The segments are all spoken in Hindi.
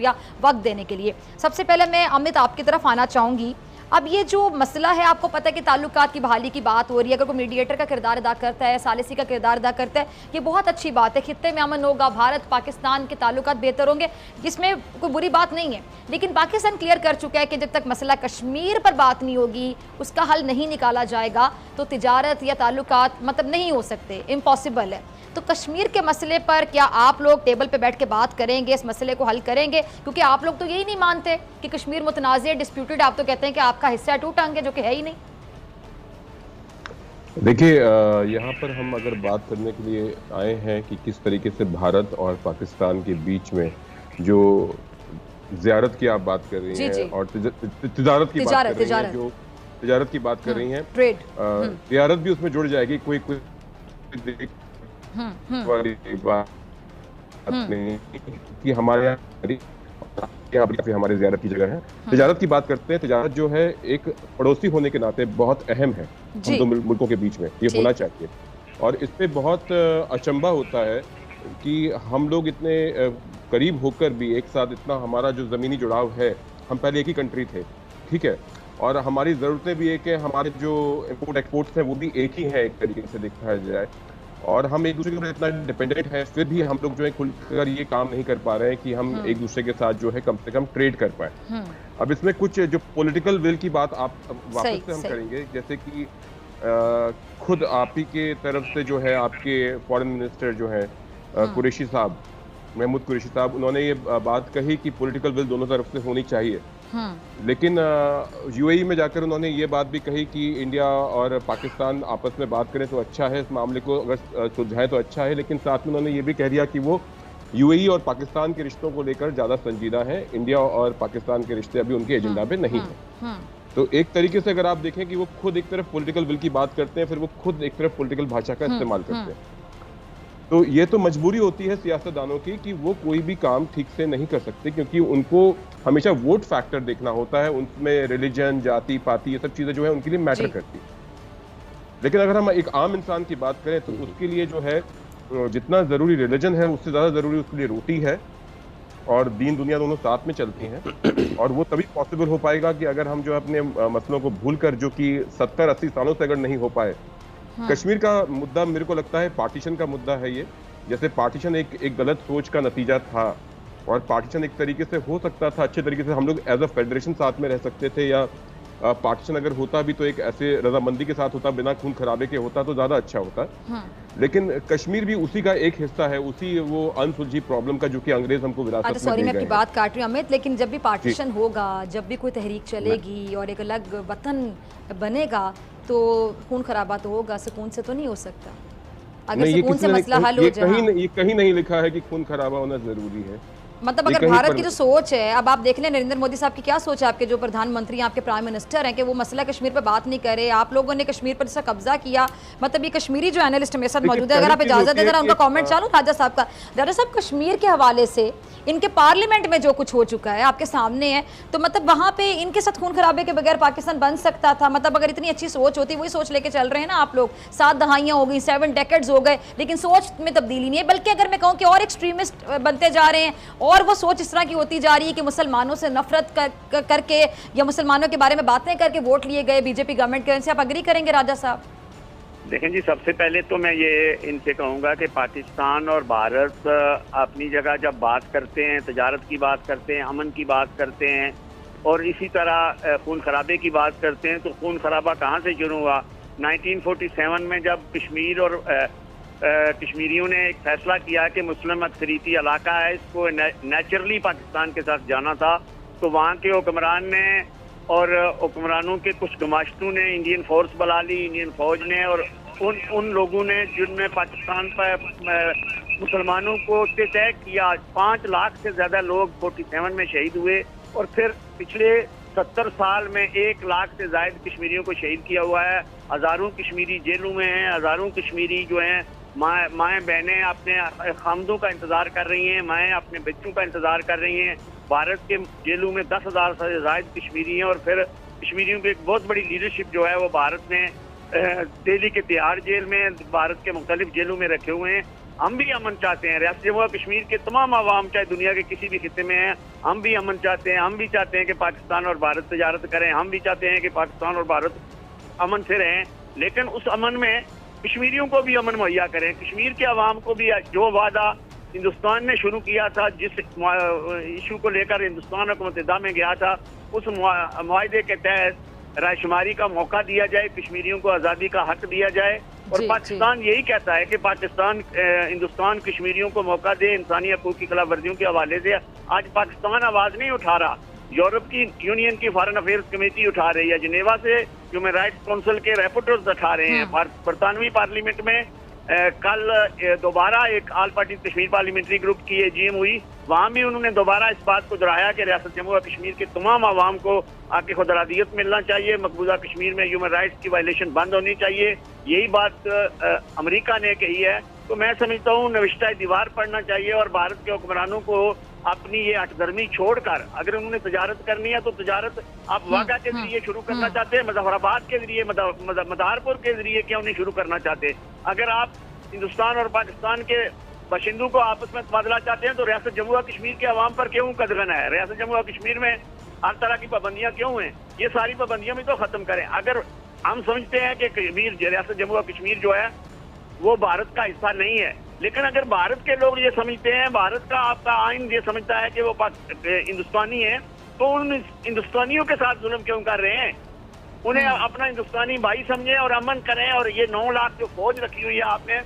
शुक्रिया वक्त देने के लिए। सबसे पहले मैं अमित आपकी तरफ आना चाहूँगी। अब ये जो मसला है, आपको पता है कि ताल्लुकात की बहाली की बात हो रही है, अगर कोई मीडिएटर का किरदार अदा करता है, सालिसी का किरदार अदा करता है, ये बहुत अच्छी बात है। खित्ते में अमन होगा, भारत पाकिस्तान के ताल्लुकात बेहतर होंगे, इसमें कोई बुरी बात नहीं है। लेकिन पाकिस्तान क्लियर कर चुका है कि जब तक मसला कश्मीर पर बात नहीं होगी, उसका हल नहीं निकाला जाएगा, तो तिजारत या ताल्लुकात मतलब नहीं हो सकते, इम्पॉसिबल है। तो कश्मीर के मसले पर क्या आप लोग टेबल पे बैठ के बात करेंगे, इस मसले को हल करेंगे? क्योंकि आप लोग तो यही नहीं मानते कि कश्मीर मुतनाज़ डिस्प्यूटेड, आप तो कहते हैं कि आपका हिस्सा टू टंग है, जो कि है ही नहीं। देखिए, यहाँ पर हम अगर बात करने के लिए आए हैं कि किस तरीके से भारत और पाकिस्तान के बीच में जो ज़ियारत की आप बात कर रही हैं और तिजारत की बात कर रही हैं, जो तिजारत की बात कर रही हैं, ट्रेड ज़ियारत भी उसमें जुड़ जाएगी। कोई वाली बात नहीं कि हमारे यहाँ फिर हमारे ज़ियारत की जगह है। तिजारत की बात करते हैं, तिजारत जो है एक पड़ोसी होने के नाते बहुत अहम है हम दो मुल्कों के बीच में, ये होना चाहिए। और इस पे बहुत अचंभा होता है कि हम लोग इतने करीब होकर भी एक साथ, इतना हमारा जो ज़मीनी जुड़ाव है, हम पहले एक ही कंट्री थे, ठीक है, और हमारी ज़रूरतें भी एक है, हमारे जो इम्पोर्ट एक्सपोर्ट्स हैं वो भी एक ही है एक तरीके से देखा जाए, और हम एक दूसरे के ऊपर इतना डिपेंडेंट है, फिर भी हम लोग जो है खुलकर ये काम नहीं कर पा रहे हैं कि हम एक दूसरे के साथ जो है कम से कम ट्रेड कर पाए। अब इसमें कुछ जो पॉलिटिकल विल की बात आप वापस से हम करेंगे, जैसे कि खुद आप ही के तरफ से जो है आपके फॉरेन मिनिस्टर जो है कुरैशी साहब, महमूद कुरैशी साहब, उन्होंने ये बात कही कि पॉलिटिकल विल दोनों तरफ से होनी चाहिए। लेकिन यूएई में जाकर उन्होंने ये बात भी कही कि इंडिया और पाकिस्तान आपस में बात करें तो अच्छा है, इस मामले को अगर सुलझाएं तो अच्छा है, लेकिन साथ में उन्होंने ये भी कह दिया कि वो यूएई और पाकिस्तान के रिश्तों को लेकर ज़्यादा संजीदा है, इंडिया और पाकिस्तान के रिश्ते अभी उनके एजेंडा पे नहीं है। तो एक तरीके से अगर आप देखें कि वो खुद एक तरफ पॉलिटिकल विल की बात करते हैं, फिर वो खुद एक तरफ पॉलिटिकल भाषा का इस्तेमाल करते हैं। तो ये तो मजबूरी होती है सियासतदानों की कि वो कोई भी काम ठीक से नहीं कर सकते, क्योंकि उनको हमेशा वोट फैक्टर देखना होता है, उनमें रिलीजन, जाति पाति, ये सब चीजें जो है उनके लिए मैटर करती है। लेकिन अगर हम एक आम इंसान की बात करें तो उसके लिए जो है जितना जरूरी रिलीजन है, उससे ज्यादा जरूरी उसके लिए रोटी है, और दीन दुनिया दोनों साथ में चलती हैं। और वो तभी पॉसिबल हो पाएगा कि अगर हम जो अपने मसलों को भूलकर, जो कि 70-80 सालों से अगर नहीं हो पाए, कश्मीर का मुद्दा मेरे को लगता है पार्टीशन का मुद्दा है ये। जैसे पार्टीशन एक गलत सोच का नतीजा था, और पार्टीशन एक तरीके से हो सकता था, अच्छे तरीके से हम लोग एज अ फेडरेशन साथ में रह सकते थे, या पार्टीशन अगर होता भी तो एक ऐसे रजामंदी के साथ होता, बिना खून खराबे के होता तो ज्यादा अच्छा होता। लेकिन कश्मीर भी उसी का एक हिस्सा है, उसी वो अनसुलझी प्रॉब्लम का, जो कि अंग्रेज हमको विरासत में दे गए। सॉरी मैं आपकी बात काट रही हूँ अमित, लेकिन जब भी पार्टीशन होगा, जब भी कोई तहरीक चलेगी और एक अलग वतन बनेगा, तो खून खराबा तो होगा, सुकून से तो नहीं हो सकता। अगर सुकून से मसला हल हो जाए, ये कहीं नहीं लिखा है कि खून खराबा होना जरूरी है। मतलब अगर भारत की जो सोच है, अब आप देख लें नरेंद्र मोदी साहब की क्या सोच है, आपके जो प्रधानमंत्री, आपके प्राइम मिनिस्टर हैं, कि वो मसला कश्मीर पर बात नहीं करे। आप लोगों ने कश्मीर पर जैसा कब्जा किया, मतलब ये कश्मीरी जो एनालिस्ट मेरे साथ मौजूद है, अगर आप इजाजत दें जरा उनका कमेंट चालू। राजा साहब का, राजा साहब कश्मीर के हवाले से इनके पार्लियामेंट में जो कुछ हो चुका है आपके सामने है, तो मतलब वहाँ पे इनके साथ खून खराबे के बगैर पाकिस्तान बन सकता था? मतलब अगर इतनी अच्छी सोच होती, वही सोच लेके चल रहे हैं ना आप लोग। 7 दहाइयाँ हो गई, 7 डेकेड्स हो गए, लेकिन सोच में तब्दीली नहीं है, बल्कि अगर मैं कहूँ कि और एक्सट्रीमिस्ट बनते जा रहे हैं, और वो सोच इस तरह की होती जा रही है कि मुसलमानों से नफरत करके या मुसलमानों के बारे में बातें करके वोट लिए गए बीजेपी गवर्नमेंट के। आप अग्री करेंगे राजा साहब? देखें जी, सबसे पहले तो मैं ये इनसे कहूँगा कि पाकिस्तान और भारत अपनी जगह जब बात करते हैं, तजारत की बात करते हैं, अमन की बात करते हैं, और इसी तरह खून खराबे की बात करते हैं, तो खून खराबा कहाँ से शुरू हुआ? 1947 में जब कश्मीर और कश्मीरियों ने एक फैसला किया कि मुस्लिम अक्सरीती इलाका है, इसको नेचुरली पाकिस्तान के साथ जाना था, तो वहाँ के हुक्मरान ने और हुक्मरानों के कुछ गमाश्तों ने इंडियन फोर्स बुला ली, इंडियन फौज ने, और उन लोगों ने जिनमें पाकिस्तान पर मुसलमानों को तय किया। 5 लाख से ज़्यादा लोग 47 में शहीद हुए, और फिर पिछले 70 साल में 1 लाख से ज़ायद कश्मीरियों को शहीद किया हुआ है। हज़ारों कश्मीरी जेलों में हैं, हज़ारों कश्मीरी जो हैं माएँ बहनें अपने खामदों का इंतज़ार कर रही हैं, माएँ अपने बच्चों का इंतज़ार कर रही हैं। भारत के जेलों में 10,000 से ज़ायद कश्मीरी हैं, और फिर कश्मीरियों की एक बहुत बड़ी लीडरशिप जो है वो भारत में दिल्ली के तिहाड़ जेल में, भारत के मुख्तलिफ जेलों में रखे हुए हैं। हम भी अमन चाहते हैं। रियासत जम्मू कश्मीर के तमाम आवाम चाहे दुनिया के किसी भी खिते में हैं, हम भी अमन चाहते हैं। हम भी चाहते हैं कि पाकिस्तान और भारत तजारत करें, हम भी चाहते हैं कि पाकिस्तान और भारत अमन से रहें, लेकिन उस अमन में कश्मीरियों को भी अमन मुहैया करें। कश्मीर के अवाम को भी जो वादा हिंदुस्तान ने शुरू किया था, जिस इशू को लेकर हिंदुस्तान हुकूमत मुत्तहिदा में गया था, उस मुआहदे के तहत रायशुमारी का मौका दिया जाए, कश्मीरियों को आज़ादी का हक दिया जाए। और पाकिस्तान यही कहता है कि पाकिस्तान हिंदुस्तान कश्मीरियों को मौका दे। इंसानी हकूक़ की खिलाफ वर्जियों के हवाले से आज पाकिस्तान आवाज़ नहीं उठा रहा, यूरोप की यूनियन की फॉरेन अफेयर्स कमेटी उठा रही है, जिनेवा से ह्यूमन राइट्स काउंसिल के रैपोर्टर्स उठा रहे हैं। बरतानवी पार्लियामेंट में कल दोबारा एक all party Kashmir parliamentary group की एजीएम हुई, वहाँ भी उन्होंने दोबारा इस बात को दोहराया कि रियासत जम्मू और कश्मीर के तमाम आवाम को आके खुदरादियत मिलना चाहिए, मकबूजा कश्मीर में ह्यूमन राइट्स की वायलेशन बंद होनी चाहिए। यही बात अमेरिका ने कही है। तो मैं समझता हूँ नविश्ता दीवार पढ़ना चाहिए और भारत के हुक्मरानों को अपनी ये हठधर्मी छोड़कर, अगर उन्होंने तजारत करनी है तो तजारत आप वाघा के जरिए शुरू करना चाहते हैं, मुजफ्फराबाद के जरिए, मदारपुर के जरिए क्यों नहीं शुरू करना चाहते? अगर आप हिंदुस्तान और पाकिस्तान के बाशिंदों को आपस में तबादला चाहते हैं तो रियासत जम्मू और कश्मीर के अवाम पर क्यों कदगन है? रियासत जम्मू और कश्मीर में हर तरह की पाबंदियां क्यों हैं? ये सारी पाबंदियां भी तो खत्म करें। अगर हम समझते हैं कि कश्मीर, रियासत जम्मू और कश्मीर जो है वो भारत का हिस्सा नहीं है, लेकिन अगर भारत के लोग ये समझते हैं, भारत का आपका आइन ये समझता है कि वो हिंदुस्तानी है, तो उन हिंदुस्तानियों के साथ जुल्म क्यों कर रहे हैं? उन्हें अपना हिंदुस्तानी भाई समझें और अमन करें। और ये 9 लाख जो फौज रखी हुई है आपने,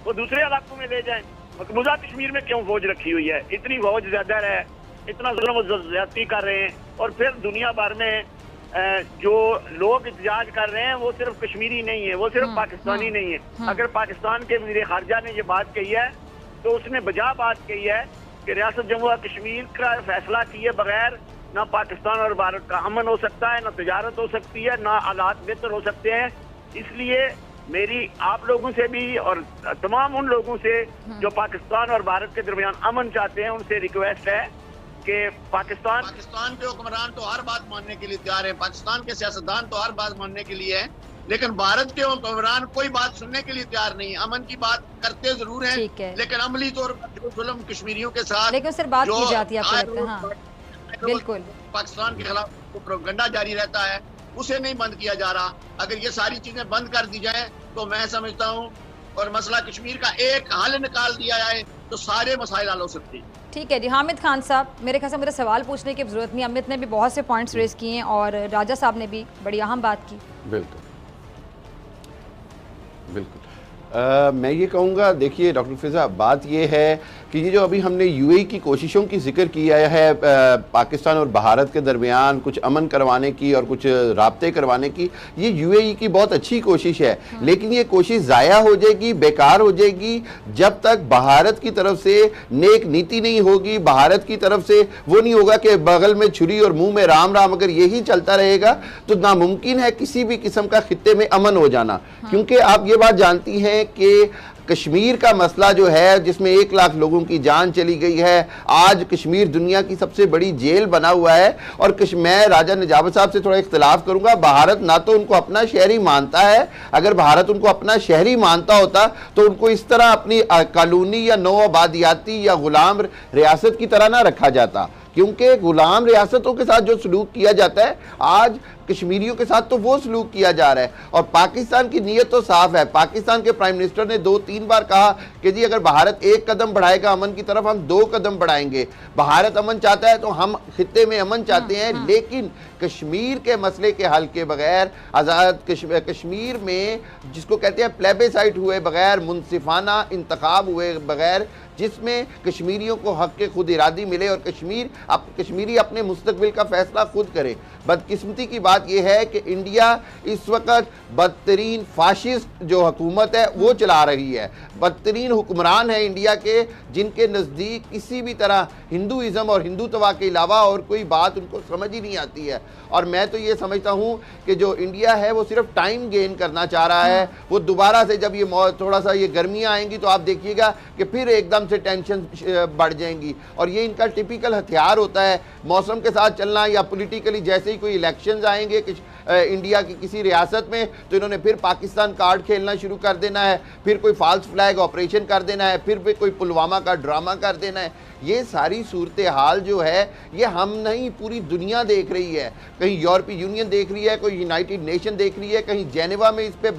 वो दूसरे इलाकों में ले जाएं। मकबूजा कश्मीर में क्यों फौज रखी हुई है? इतनी फौज ज्यादा है, इतना जुल्म ज्यादती कर रहे हैं, और फिर दुनिया भर में जो लोग एहतजाज कर रहे हैं वो सिर्फ कश्मीरी नहीं है, वो सिर्फ पाकिस्तानी नहीं है। अगर पाकिस्तान के वज़ीर खारजा ने ये बात कही है तो उसने बजा बात कही है कि रियासत जम्मू और कश्मीर का फैसला किए बगैर ना पाकिस्तान और भारत का अमन हो सकता है, ना तजारत हो सकती है, ना हालात बेहतर हो सकते हैं। इसलिए मेरी आप लोगों से भी और तमाम उन लोगों से जो पाकिस्तान और भारत के दरमियान अमन चाहते हैं, उनसे रिक्वेस्ट है कि पाकिस्तान के हुक्मरान तो हर बात मानने के लिए तैयार है, पाकिस्तान के सियासतदान तो हर बात मानने के लिए है, लेकिन भारत के हुक्मरान कोई बात सुनने के लिए तैयार नहीं है। अमन की बात करते जरूर हैं, लेकिन अमली तौर पर जुल्म कश्मीरियों के साथ लेकिन सिर्फ बात की जाती है, आपको लगता है? हाँ, बिल्कुल पाकिस्तान के खिलाफ प्रोपेगेंडा जारी रहता है, उसे नहीं बंद किया जा रहा। अगर ये सारी चीजें बंद कर दी जाए तो मैं समझता हूँ और मसला कश्मीर का एक हल निकाल दिया जाए तो सारे मसाइल हल हो सकते हैं। ठीक है जी। हामिद खान साहब, मेरे ख्याल से मुझे सवाल पूछने की जरूरत नहीं, अमित ने भी बहुत से पॉइंट्स रेज किए हैं और राजा साहब ने भी बड़ी अहम बात की। बिल्कुल बिल्कुल। मैं ये कहूँगा, देखिए डॉक्टर फिज़ा, बात ये है कि ये जो अभी हमने यूएई की कोशिशों की जिक्र किया है पाकिस्तान और भारत के दरमियान कुछ अमन करवाने की और कुछ राब्ते करवाने की, ये यूएई की बहुत अच्छी कोशिश है, लेकिन ये कोशिश ज़ाया हो जाएगी, बेकार हो जाएगी जब तक भारत की तरफ से नेक नीति नहीं होगी, भारत की तरफ से वो नहीं होगा कि बगल में छुरी और मुंह में राम राम। अगर यही चलता रहेगा तो नामुमकिन है किसी भी किस्म का खित्ते में अमन हो जाना। क्योंकि आप ये बात जानती हैं कि कश्मीर का मसला जो है, जिसमें 1 लाख लोगों की जान चली गई है, आज कश्मीर दुनिया की सबसे बड़ी जेल बना हुआ है। और मैं राजा निजामत साहब से थोड़ा इख्तिलाफ करूंगा, भारत ना तो उनको अपना शहरी मानता है, अगर भारत उनको अपना शहरी मानता होता तो उनको इस तरह अपनी कॉलोनी या नौ आबादियाती या गुलाम रियासत की तरह ना रखा जाता। क्योंकि गुलाम रियासतों के साथ जो सलूक किया जाता है, आज कश्मीरियों के साथ तो वो सलूक किया जा रहा है। और पाकिस्तान की नीयत तो साफ है। पाकिस्तान के प्राइम मिनिस्टर ने 2-3 बार कहा कि जी अगर भारत 1 कदम बढ़ाएगा अमन की तरफ, हम 2 कदम बढ़ाएंगे। भारत अमन चाहता है तो हम खित्ते में अमन चाहते हैं, लेकिन कश्मीर के मसले के हल के बगैर, आज़ाद कश्मीर में जिसको कहते हैं प्लेबेसाइट हुए बगैर, मुनसिफाना इंतखाब हुए बगैर, जिसमें कश्मीरियों को हक के खुद इरादी मिले और कश्मीरी अपने मुस्तकबिल का फैसला खुद करे। बदकिस्मती की बात यह है कि इंडिया इस वक्त बदतरीन फाशिस्ट जो हुकूमत है वो चला रही है। बदतरीन हुक्मरान है इंडिया के, जिनके नज़दीक किसी भी तरह हिंदुइज़्म और हिंदुत्व के अलावा और कोई बात उनको समझ ही नहीं आती है। और मैं तो ये समझता हूँ कि जो इंडिया है वो सिर्फ टाइम गेन करना चाह रहा है। वो दोबारा से जब ये थोड़ा सा ये गर्मियाँ आएंगी तो आप देखिएगा कि फिर एकदम से टेंशन बढ़ जाएंगी, और ये इनका टिपिकल हथियार होता है, मौसम के साथ चलना, या पॉलिटिकली जैसे ही कोई इलेक्शंस आएंगे इंडिया की किसी रियासत में तो इन्होंने फिर पाकिस्तान कार्ड खेलना शुरू कर देना है, फिर कोई फॉल्स फ्लैग ऑपरेशन कर देना है, फिर भी कोई पुलवामा का ड्रामा कर देना है। ये सारी सूरत हाल जो है ये हम नहीं पूरी दुनिया देख रही है। कहीं यूरोपीय यूनियन देख रही है, कोई यूनाइटेड नेशन देख रही है, कहीं जेनेवा में इस पे